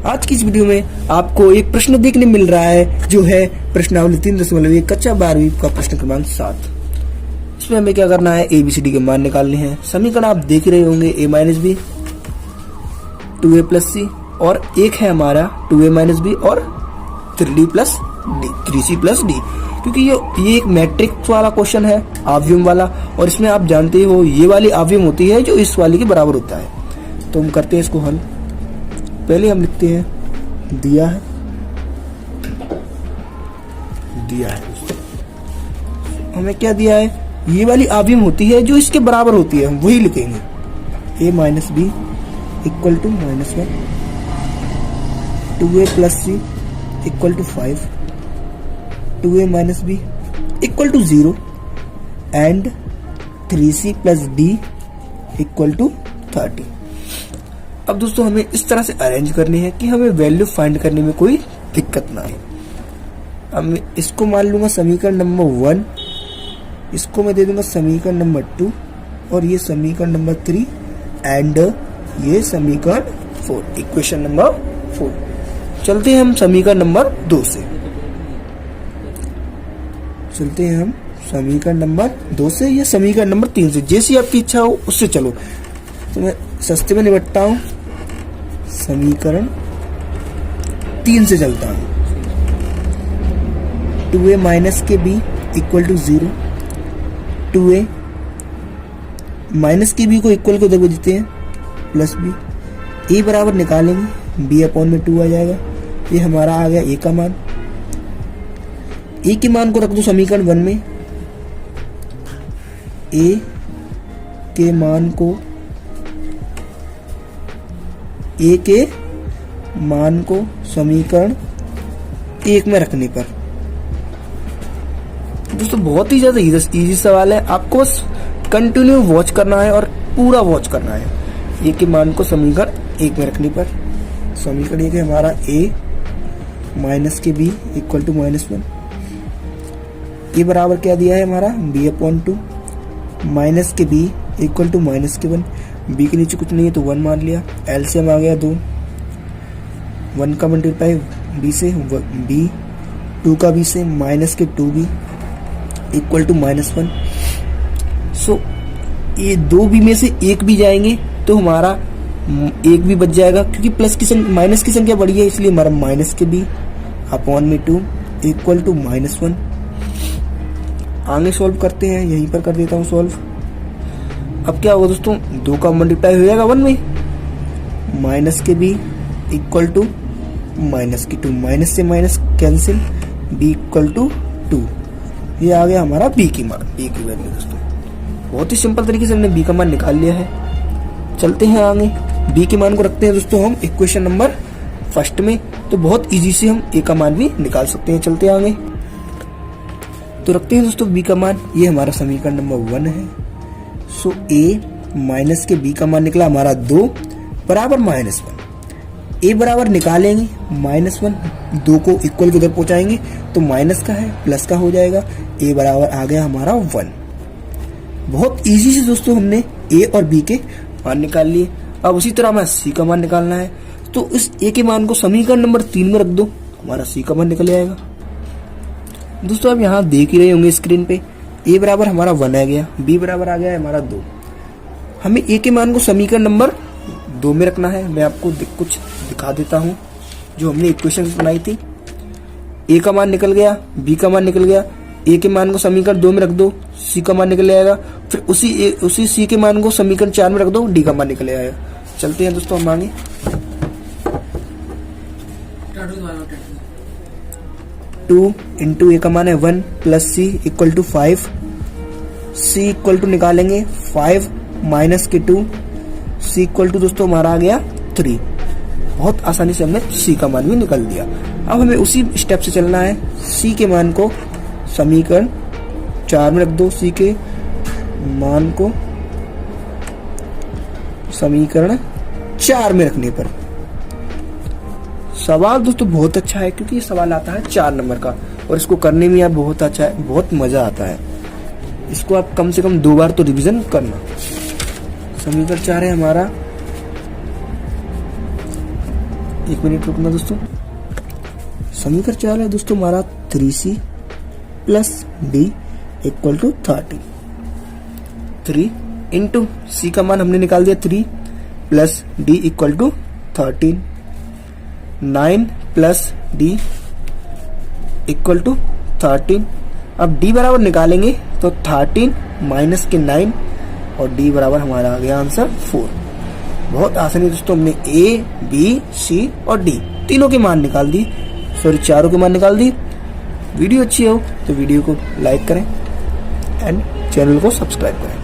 आज की इस वीडियो में आपको एक प्रश्न देखने मिल रहा है जो है प्रश्नावली 3.1 कक्षा 12वीं का प्रश्न क्रमांक 7। इसमें हमें क्या करना है, ABCD के मान निकालने हैं। समीकरण आप देख रहे होंगे a minus b 2a plus c और एक है हमारा 2a माइनस बी और 3d plus D 3c plus D, क्योंकि ये एक मैट्रिक्स वाला क्वेश्चन है, आव्यूम वाला, और इसमें आप जानते हो ये वाली आव्यूम होती है जो इस वाली के बराबर होता है। तो हम करते हैं इसको हल। पहले हम लिखते हैं दिया है हमें क्या दिया है, ये वाली आव्यूम होती है जो इसके बराबर होती है, हम वही लिखेंगे। a minus B equal to -1, 2a plus C equal to 5, 2a minus B equal to 0 and 3c plus D equal to 30। अब दोस्तों हमें इस तरह से अरेंज करनी है कि हमें वैल्यू फाइंड करने में कोई दिक्कत ना आए। अब इसको मान लूंगा समीकरण नंबर 1, इसको मैं दे दूंगा समीकरण नंबर 2 और ये समीकरण नंबर 3 एंड ये समीकरण 4, इक्वेशन नंबर 4। चलते हैं हम समीकरण नंबर 2 से, चलते हैं हम समीकरण नंबर 2 से या समीकरण नंबर 3 से, जैसी आपकी इच्छा हो उससे चलो। तो मैं सस्ते में निपटता हूं, समीकरण 3 से चलता हूं। 2a माइनस के b equal to 0, 2a minus के b को इक्वल को उधर देते हैं प्लस b, a बराबर निकालेंगे b अपॉन में 2 आ जाएगा। ये हमारा आ गया a का मान। a के मान को रख दो समीकरण 1 में, a के मान को समीकरण 1 में रखने पर दोस्तों बहुत ही ज्यादा इजी सवाल है, आपको बस कंटिन्यू वॉच करना है और पूरा वॉच करना है। a के मान को समीकरण 1 में रखने पर समीकरण 1 है हमारा a माइनस के b इक्वल टू -1, a बराबर क्या दिया है हमारा b अपॉन 2, माइनस के b इक्वल टू माइनस के 1, b के नीचे कुछ नहीं है तो 1 मान लिया। एलसीएम आ गया 2, 1 का मल्टीप्लाई b से b, 2 का b से माइनस के 2b इक्वल टू -1। सो ये 2b में से एक भी जाएंगे तो हमारा एक भी बच जाएगा, क्योंकि प्लस की संख्या माइनस की संख्या बड़ी है, इसलिए हमारा माइनस के b अपॉन में 2 इक्वल टू -1। आगे सॉल्व करते हैं, यहीं पर कर देता हूँ सॉल्व। अब क्या होगा दोस्तों, 2 का मल्टीप्लाई हो जाएगा 1 में, माइनस के b इक्वल टू माइनस के 2, माइनस से minus cancel, b equal to 2। ये आ गया हमारा b की मान, b की वैल्यू दोस्तों। बहुत ही सिंपल तरीके से हमने b का मान निकाल लिया है। चलते हैं आगे, b के मान को रखते हैं दोस्तों हम इक्वेशन नंबर 1 में, तो बहुत इजी से हम a का मान भी निकाल सकते हैं। चलते हैं आगे, तो रखते हैं दोस्तों b का मान, ये हमारा समीकरण नंबर 1 है। सो a माइनस के b का मान निकला हमारा 2 बराबर -1, a बराबर निकालेंगे -1, 2 को इक्वल के उधर पहुंचाएंगे तो माइनस का है प्लस का हो जाएगा, a बराबर आ गया हमारा 1। बहुत इजी से दोस्तों हमने a और b के मान निकाल लिए। अब उसी तरह हमें c का मान निकालना है, तो इस a के मान को समीकरण नंबर 3 में रख दो, हमारा c का मान निकल जाएगा। दोस्तों आप यहाँ देख ही रहे होंगे स्क्रीन पे, a बराबर हमारा 1 आ गया, b बराबर आ गया हमारा 2। हमें a के मान को समीकरण नंबर 2 में रखना है। मैं आपको कुछ दिखा देता हूँ जो हमने इक्वेशन बनाई थी। a का मान निकल गया, b का मान निकल गया, a के मान को समीकरण 2 में रख दो, c का मान निकल जाएगा, फिर उसी c के मान को समीकरण 4 में रख दो, d का मान निकल आएगा। चलते हैं दोस्तों हम आगे। 2 इंटू a का मान है 1 plus c equal to 5, c equal to निकालेंगे 5 माइनस के 2, c इक्वल टू दोस्तों हमारा आ गया 3। बहुत आसानी से हमने c का मान भी निकाल दिया। अब हमें उसी स्टेप से चलना है, c के मान को समीकरण 4 में रख दो, c के मान को समीकरण 4 में रखने पर सवाल दोस्तों बहुत अच्छा है, क्योंकि ये सवाल आता है 4 नंबर का और इसको करने में यार बहुत अच्छा है, बहुत मजा आता है। इसको आप कम से कम 2 बार तो रिवीजन करना। समीकरण 4 है हमारा एक मिनट रुकना दोस्तों। समीकरण चार है दोस्तों हमारा 3C plus D equal to 30। 3 into C का मान हमने निकाल दिया 3 plus D equal to 13। 9 plus D equal to 13। अब D बराबर निकालेंगे तो 13 माइनस के 9 और D बराबर हमारा आ गया आंसर 4। बहुत आसानी दोस्तों, हमने A, B, C और D तीनों के मान निकाल दी, सॉरी चारों के मान निकाल दी। वीडियो अच्छी हो तो वीडियो को लाइक करें एंड चैनल को सब्सक्राइब करें।